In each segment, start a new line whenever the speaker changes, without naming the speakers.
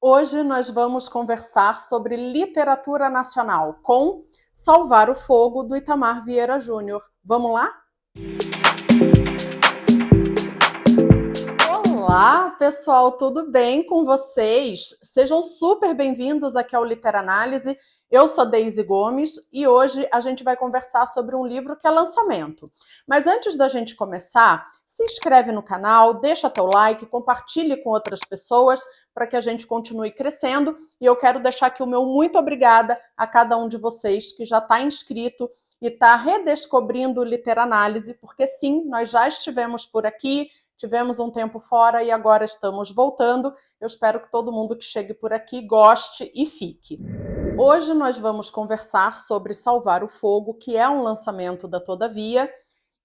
Hoje nós vamos conversar sobre literatura nacional com Salvar o Fogo, do Itamar Vieira Júnior. Vamos lá? Olá, pessoal, tudo bem com vocês? Sejam super bem-vindos aqui ao Literanálise. Eu sou Deise Gomes e hoje a gente vai conversar sobre um livro que é lançamento. Mas antes da gente começar, se inscreve no canal, deixa teu like, compartilhe com outras pessoas para que a gente continue crescendo. E eu quero deixar aqui o meu muito obrigada a cada um de vocês que já está inscrito e está redescobrindo o Literanálise, porque sim, nós já estivemos por aqui, tivemos um tempo fora e agora estamos voltando. Eu espero que todo mundo que chegue por aqui goste e fique. Hoje nós vamos conversar sobre Salvar o Fogo, que é um lançamento da Todavia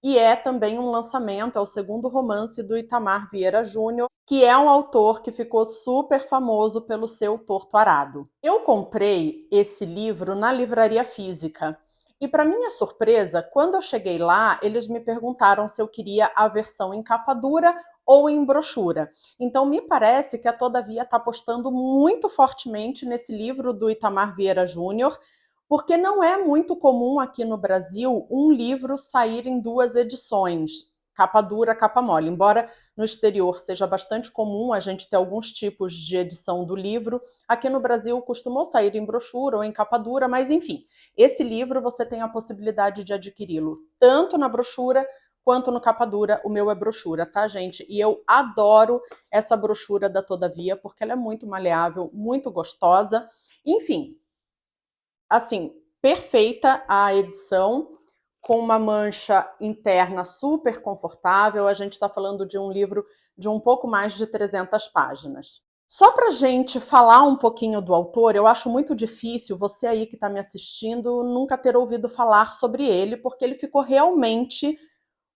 e é também um lançamento, é o segundo romance do Itamar Vieira Júnior, que é um autor que ficou super famoso pelo seu Torto Arado. Eu comprei esse livro na livraria física e, para minha surpresa, quando eu cheguei lá, eles me perguntaram se eu queria a versão em capa dura ou em brochura. Então, me parece que a Todavia está apostando muito fortemente nesse livro do Itamar Vieira Júnior, porque não é muito comum aqui no Brasil um livro sair em duas edições, capa dura, capa mole. Embora no exterior seja bastante comum a gente ter alguns tipos de edição do livro, aqui no Brasil costumou sair em brochura ou em capa dura, mas enfim, esse livro você tem a possibilidade de adquiri-lo tanto na brochura quanto no capa dura. O meu é brochura, tá, gente? E eu adoro essa brochura da Todavia, porque ela é muito maleável, muito gostosa. Enfim, assim, perfeita a edição, com uma mancha interna super confortável. A gente está falando de um livro de um pouco mais de 300 páginas. Só para a gente falar um pouquinho do autor, eu acho muito difícil você aí que está me assistindo nunca ter ouvido falar sobre ele, porque ele ficou realmente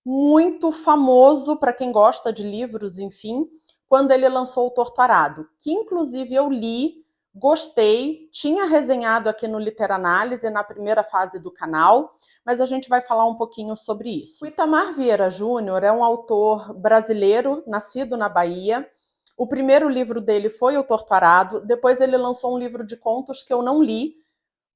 muito famoso para quem gosta de livros, enfim, quando ele lançou o Torto Arado, que inclusive eu li, gostei, tinha resenhado aqui no Literanálise na primeira fase do canal, mas a gente vai falar um pouquinho sobre isso. O Itamar Vieira Júnior é um autor brasileiro, nascido na Bahia. O primeiro livro dele foi o Torto Arado, depois ele lançou um livro de contos que eu não li,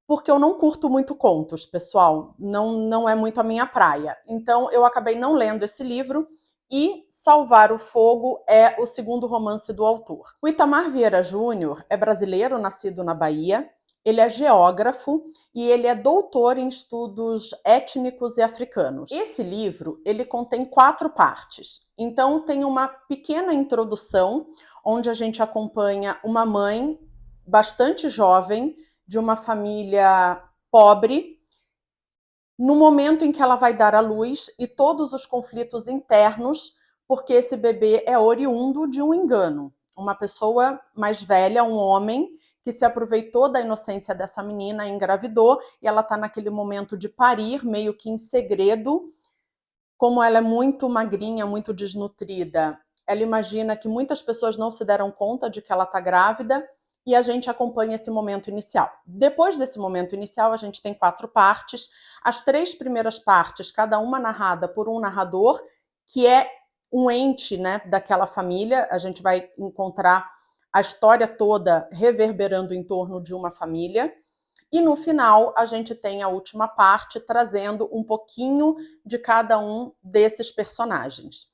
porque eu não curto muito contos, pessoal, não é muito a minha praia. Então eu acabei não lendo esse livro e Salvar o Fogo é o segundo romance do autor. O Itamar Vieira Júnior é brasileiro, nascido na Bahia, ele é geógrafo e ele é doutor em estudos étnicos e africanos. Esse livro, ele contém 4 partes. Então tem uma pequena introdução, onde a gente acompanha uma mãe bastante jovem, de uma família pobre, no momento em que ela vai dar à luz e todos os conflitos internos, porque esse bebê é oriundo de um engano. Uma pessoa mais velha, um homem, que se aproveitou da inocência dessa menina, engravidou, e ela está naquele momento de parir, meio que em segredo. Como ela é muito magrinha, muito desnutrida, ela imagina que muitas pessoas não se deram conta de que ela está grávida, e a gente acompanha esse momento inicial. Depois desse momento inicial, a gente tem 4 partes. As 3 primeiras partes, cada uma narrada por um narrador, que é um ente, né, daquela família. A gente vai encontrar a história toda reverberando em torno de uma família. E no final, a gente tem a última parte, trazendo um pouquinho de cada um desses personagens.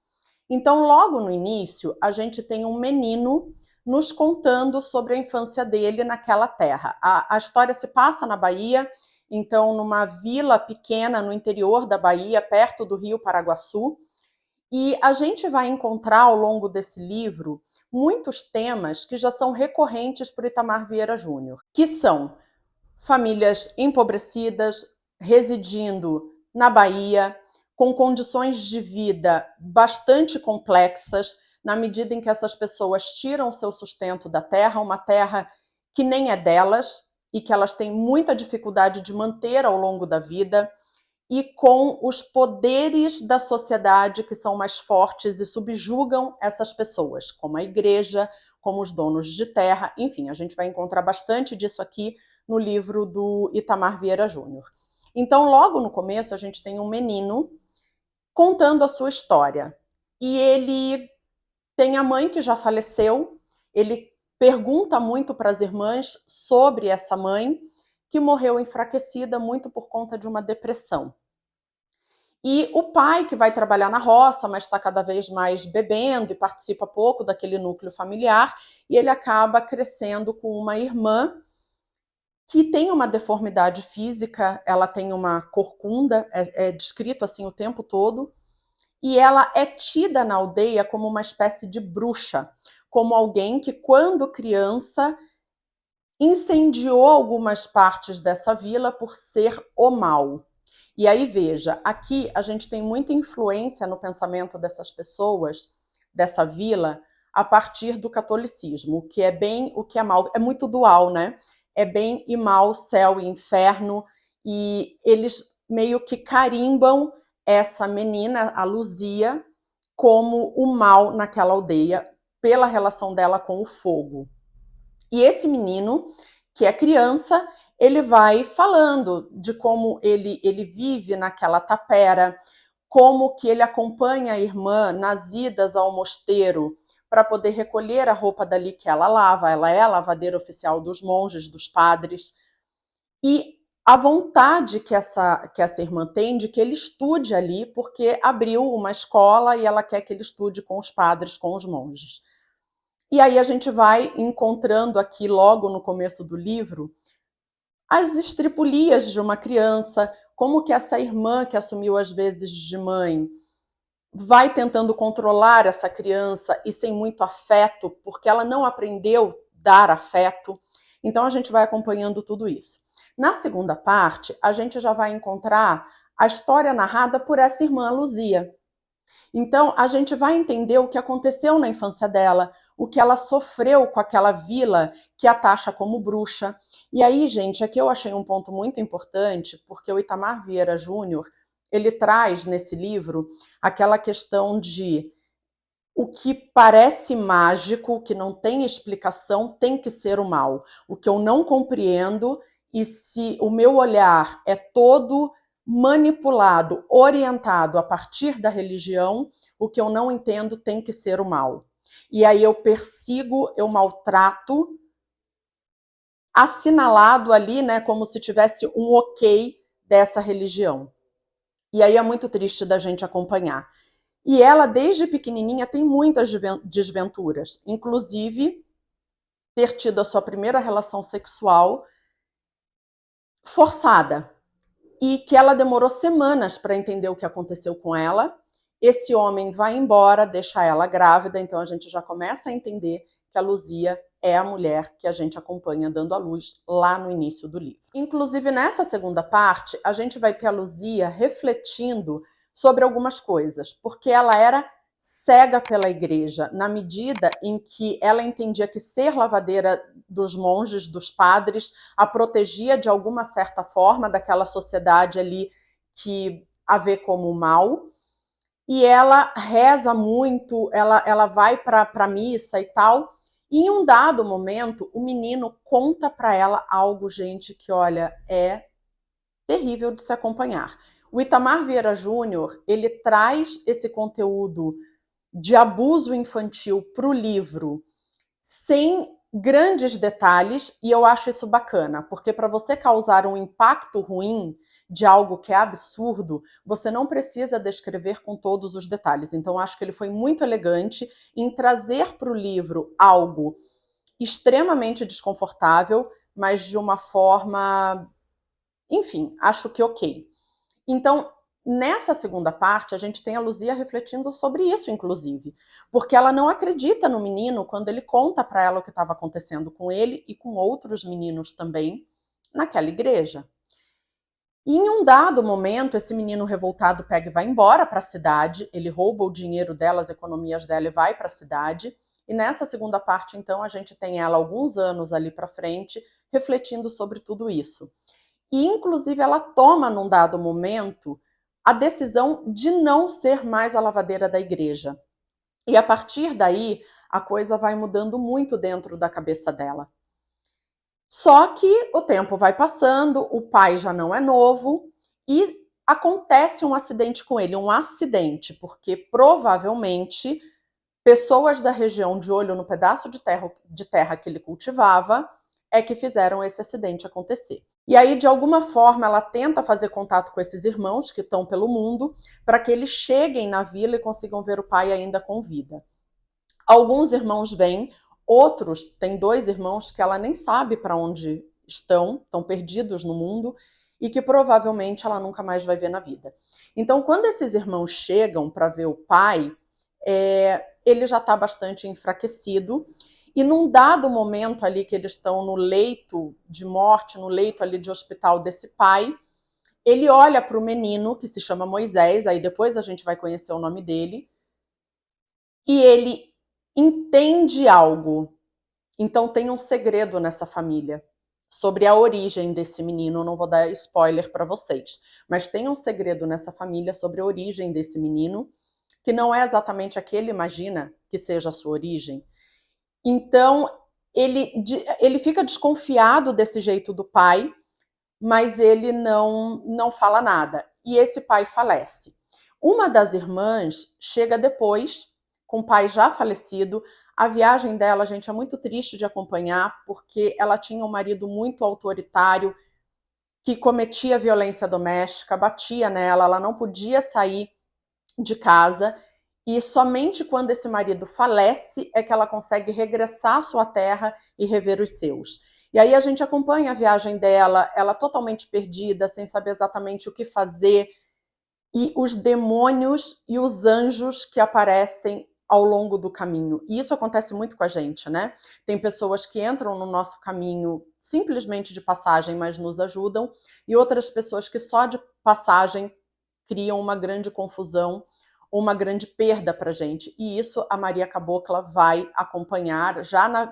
Então, logo no início, a gente tem um menino nos contando sobre a infância dele naquela terra. A história se passa na Bahia, então numa vila pequena no interior da Bahia, perto do Rio Paraguaçu, e a gente vai encontrar ao longo desse livro muitos temas que já são recorrentes para o Itamar Vieira Júnior, que são famílias empobrecidas, residindo na Bahia, com condições de vida bastante complexas, na medida em que essas pessoas tiram seu sustento da terra, uma terra que nem é delas e que elas têm muita dificuldade de manter ao longo da vida, e com os poderes da sociedade que são mais fortes e subjugam essas pessoas, como a igreja, como os donos de terra, enfim, a gente vai encontrar bastante disso aqui no livro do Itamar Vieira Júnior. Então, logo no começo, a gente tem um menino contando a sua história. E ele tem a mãe que já faleceu, ele pergunta muito para as irmãs sobre essa mãe que morreu enfraquecida muito por conta de uma depressão. E o pai, que vai trabalhar na roça, mas está cada vez mais bebendo e participa pouco daquele núcleo familiar, e ele acaba crescendo com uma irmã que tem uma deformidade física, ela tem uma corcunda, é descrito assim o tempo todo, e ela é tida na aldeia como uma espécie de bruxa, como alguém que, quando criança, incendiou algumas partes dessa vila por ser o mal. E aí, veja, aqui a gente tem muita influência no pensamento dessas pessoas, dessa vila, a partir do catolicismo, o que é bem, o que é mal. É muito dual, né? É bem e mal, céu e inferno, e eles meio que carimbam essa menina, a Luzia, como o mal naquela aldeia, pela relação dela com o fogo. E esse menino, que é criança, ele vai falando de como ele vive naquela tapera, como que ele acompanha a irmã nas idas ao mosteiro para poder recolher a roupa dali que ela lava. Ela é a lavadeira oficial dos monges, dos padres. E a vontade que essa irmã tem de que ele estude ali, porque abriu uma escola e ela quer que ele estude com os padres, com os monges. E aí a gente vai encontrando aqui, logo no começo do livro, as estripulias de uma criança, como que essa irmã que assumiu às vezes de mãe vai tentando controlar essa criança e sem muito afeto, porque ela não aprendeu a dar afeto. Então a gente vai acompanhando tudo isso. Na segunda parte, a gente já vai encontrar a história narrada por essa irmã Luzia. Então, a gente vai entender o que aconteceu na infância dela, o que ela sofreu com aquela vila que a taxa como bruxa. E aí, gente, aqui eu achei um ponto muito importante, porque o Itamar Vieira Júnior, ele traz nesse livro aquela questão de o que parece mágico, o que não tem explicação, tem que ser o mal. O que eu não compreendo, e se o meu olhar é todo manipulado, orientado a partir da religião, o que eu não entendo tem que ser o mal. E aí eu persigo, eu maltrato, assinalado ali, né, como se tivesse um ok dessa religião. E aí é muito triste da gente acompanhar. E ela, desde pequenininha, tem muitas desventuras, inclusive ter tido a sua primeira relação sexual forçada, e que ela demorou semanas para entender o que aconteceu com ela. Esse homem vai embora, deixa ela grávida, então a gente já começa a entender que a Luzia é a mulher que a gente acompanha dando à luz lá no início do livro. Inclusive, nessa segunda parte, a gente vai ter a Luzia refletindo sobre algumas coisas, porque ela era cega pela igreja, na medida em que ela entendia que ser lavadeira dos monges, dos padres, a protegia de alguma certa forma daquela sociedade ali que a vê como mal. E ela reza muito, ela vai para a missa e tal. E em um dado momento, o menino conta para ela algo, gente, que, olha, é terrível de se acompanhar. O Itamar Vieira Júnior, ele traz esse conteúdo de abuso infantil para o livro sem grandes detalhes, e eu acho isso bacana, porque para você causar um impacto ruim de algo que é absurdo, você não precisa descrever com todos os detalhes. Então, acho que ele foi muito elegante em trazer para o livro algo extremamente desconfortável, mas de uma forma, enfim, acho que ok. Então, nessa segunda parte, a gente tem a Luzia refletindo sobre isso, inclusive, porque ela não acredita no menino quando ele conta para ela o que estava acontecendo com ele e com outros meninos também naquela igreja. E em um dado momento, esse menino revoltado pega e vai embora para a cidade, ele rouba o dinheiro dela, as economias dela e vai para a cidade. E nessa segunda parte, então, a gente tem ela alguns anos ali para frente, refletindo sobre tudo isso. E, inclusive, ela toma, num dado momento, a decisão de não ser mais a lavadeira da igreja. E, a partir daí, a coisa vai mudando muito dentro da cabeça dela. Só que o tempo vai passando, o pai já não é novo e acontece um acidente com ele, um acidente, porque provavelmente Pessoas da região de olho no pedaço de terra que ele cultivava é que fizeram esse acidente acontecer. E aí, de alguma forma, ela tenta fazer contato com esses irmãos que estão pelo mundo para que eles cheguem na vila e consigam ver o pai ainda com vida. Alguns irmãos vêm, outros, tem 2 irmãos que ela nem sabe para onde estão perdidos no mundo e que provavelmente ela nunca mais vai ver na vida. Então, quando esses irmãos chegam para ver o pai, ele já está bastante enfraquecido. E num dado momento ali que eles estão no leito de morte, no leito ali de hospital desse pai, ele olha para o menino, que se chama Moisés, aí depois a gente vai conhecer o nome dele, e ele entende algo. Então tem um segredo nessa família sobre a origem desse menino. Eu não vou dar spoiler para vocês, mas tem um segredo nessa família sobre a origem desse menino, que não é exatamente a que ele imagina que seja a sua origem. Então ele fica desconfiado desse jeito do pai, mas ele não fala nada. E esse pai falece. Uma das irmãs chega depois, com o pai já falecido. A viagem dela, gente, é muito triste de acompanhar, porque ela tinha um marido muito autoritário, que cometia violência doméstica, batia nela, ela não podia sair de casa, e somente quando esse marido falece é que ela consegue regressar à sua terra e rever os seus. E aí a gente acompanha a viagem dela, ela totalmente perdida, sem saber exatamente o que fazer, e os demônios e os anjos que aparecem ao longo do caminho. E isso acontece muito com a gente, né? Tem pessoas que entram no nosso caminho simplesmente de passagem, mas nos ajudam, e outras pessoas que só de passagem criam uma grande confusão, uma grande perda para a gente. E isso a Maria Cabocla vai acompanhar,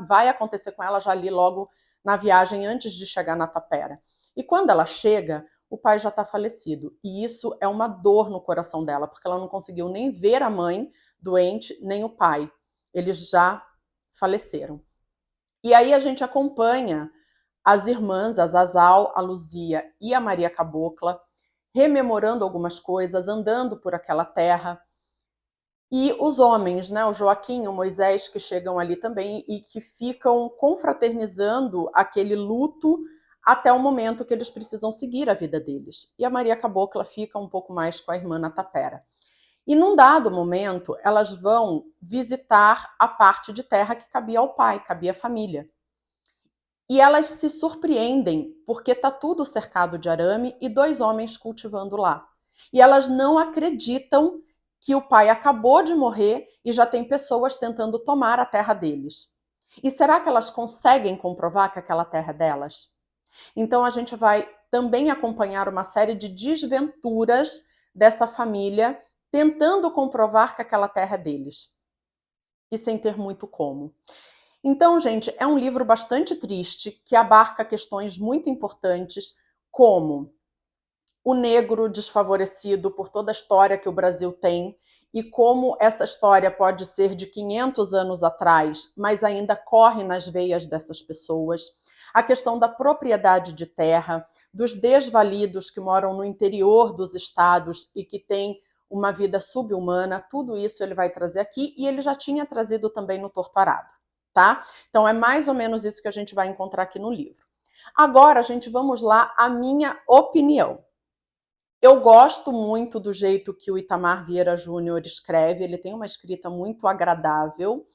vai acontecer com ela já ali logo na viagem antes de chegar na Tapera. E quando ela chega, o pai já está falecido. E isso é uma dor no coração dela, porque ela não conseguiu nem ver a mãe doente, nem o pai. Eles já faleceram. E aí a gente acompanha as irmãs, a Zazal, a Luzia e a Maria Cabocla, rememorando algumas coisas, andando por aquela terra. E os homens, né, o Joaquim, o Moisés, que chegam ali também e que ficam confraternizando aquele luto até o momento que eles precisam seguir a vida deles. E a Maria Cabocla fica um pouco mais com a irmã na Tapera. E num dado momento, elas vão visitar a parte de terra que cabia ao pai, cabia à família. E elas se surpreendem, porque está tudo cercado de arame e 2 homens cultivando lá. E elas não acreditam que o pai acabou de morrer e já tem pessoas tentando tomar a terra deles. E será que elas conseguem comprovar que aquela terra é delas? Então a gente vai também acompanhar uma série de desventuras dessa família tentando comprovar que aquela terra é deles. E sem ter muito como. Então, gente, é um livro bastante triste, que abarca questões muito importantes, como o negro desfavorecido por toda a história que o Brasil tem, e como essa história pode ser de 500 anos atrás, mas ainda corre nas veias dessas pessoas. A questão da propriedade de terra, dos desvalidos que moram no interior dos estados e que têm uma vida subhumana, tudo isso ele vai trazer aqui, e ele já tinha trazido também no Torto Arado. Tá? Então é mais ou menos isso que a gente vai encontrar aqui no livro. Agora, gente, vamos lá a minha opinião. Eu gosto muito do jeito que o Itamar Vieira Júnior escreve, ele tem uma escrita muito agradável.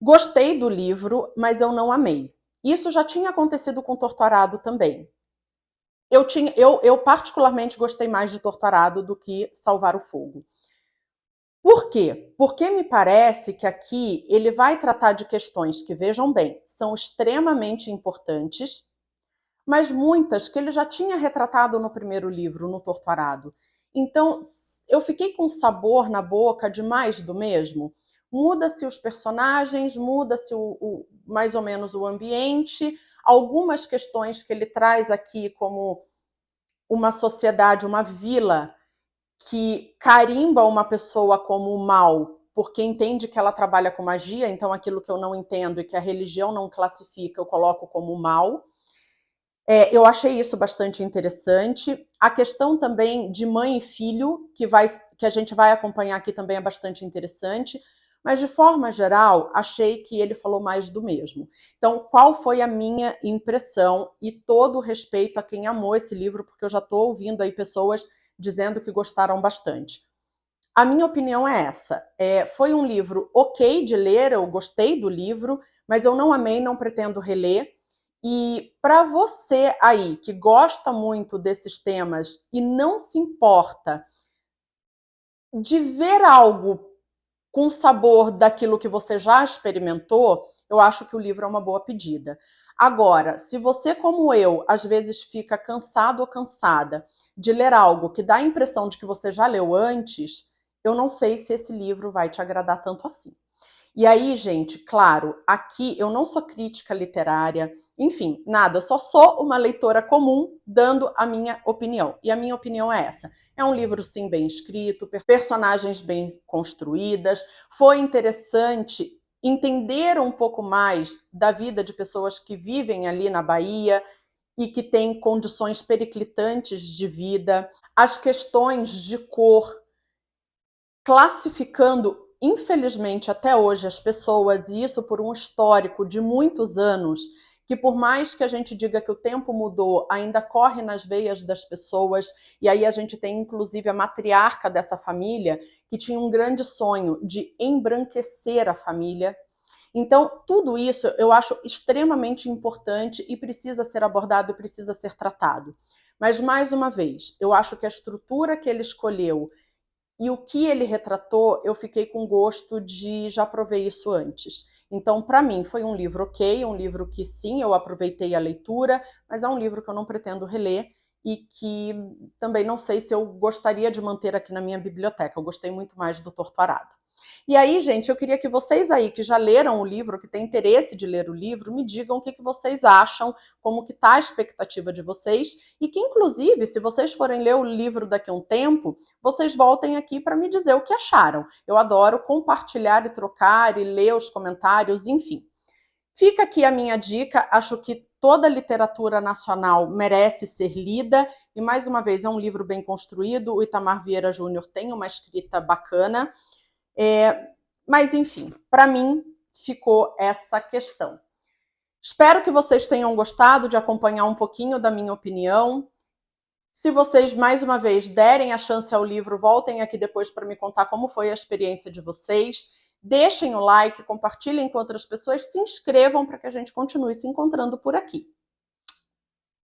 Gostei do livro, mas eu não amei. Isso já tinha acontecido com Torto Arado também. Eu particularmente gostei mais de Torto Arado do que Salvar o Fogo. Por quê? Porque me parece que aqui ele vai tratar de questões que, vejam bem, são extremamente importantes, mas muitas que ele já tinha retratado no primeiro livro, no Torto Arado. Então, eu fiquei com sabor na boca de mais do mesmo. Muda-se os personagens, muda-se mais ou menos o ambiente, algumas questões que ele traz aqui como uma sociedade, uma vila que carimba uma pessoa como mal porque entende que ela trabalha com magia, então aquilo que eu não entendo e que a religião não classifica, eu coloco como mal. Eu achei isso bastante interessante. A questão também de mãe e filho, que a gente vai acompanhar aqui também é bastante interessante, Mas, de forma geral, achei que ele falou mais do mesmo. Então, qual foi a minha impressão? E todo o respeito a quem amou esse livro, porque eu já estou ouvindo aí pessoas dizendo que gostaram bastante. A minha opinião é essa. Foi um livro ok de ler, eu gostei do livro, mas eu não amei, não pretendo reler. E para você aí que gosta muito desses temas e não se importa de ver algo com sabor daquilo que você já experimentou, eu acho que o livro é uma boa pedida. Agora, se você, como eu, às vezes fica cansado ou cansada de ler algo que dá a impressão de que você já leu antes, eu não sei se esse livro vai te agradar tanto assim. E aí, gente, claro, aqui eu não sou crítica literária, enfim, nada, eu só sou uma leitora comum dando a minha opinião. E a minha opinião é essa. É um livro, sim, bem escrito, personagens bem construídas. Foi interessante entender um pouco mais da vida de pessoas que vivem ali na Bahia e que têm condições periclitantes de vida. As questões de cor, classificando, infelizmente, até hoje as pessoas, e isso por um histórico de muitos anos, que por mais que a gente diga que o tempo mudou, ainda corre nas veias das pessoas, e aí a gente tem inclusive a matriarca dessa família, que tinha um grande sonho de embranquecer a família. Então, tudo isso eu acho extremamente importante e precisa ser abordado e precisa ser tratado. Mas, mais uma vez, eu acho que a estrutura que ele escolheu e o que ele retratou, eu fiquei com gosto de já provei isso antes. Então, para mim, foi um livro ok, um livro que sim, eu aproveitei a leitura, mas é um livro que eu não pretendo reler e que também não sei se eu gostaria de manter aqui na minha biblioteca. Eu gostei muito mais do Torto Arado. E aí, gente, eu queria que vocês aí que já leram o livro, que têm interesse de ler o livro, me digam o que vocês acham, como que está a expectativa de vocês, e que, inclusive, se vocês forem ler o livro daqui a um tempo, vocês voltem aqui para me dizer o que acharam. Eu adoro compartilhar e trocar e ler os comentários, enfim. Fica aqui a minha dica, acho que toda literatura nacional merece ser lida, e mais uma vez é um livro bem construído, o Itamar Vieira Júnior tem uma escrita bacana, mas enfim, para mim ficou essa questão. Espero que vocês tenham gostado de acompanhar um pouquinho da minha opinião. Se vocês, mais uma vez, derem a chance ao livro, voltem aqui depois para me contar como foi a experiência de vocês. Deixem o like, compartilhem com outras pessoas, se inscrevam para que a gente continue se encontrando por aqui.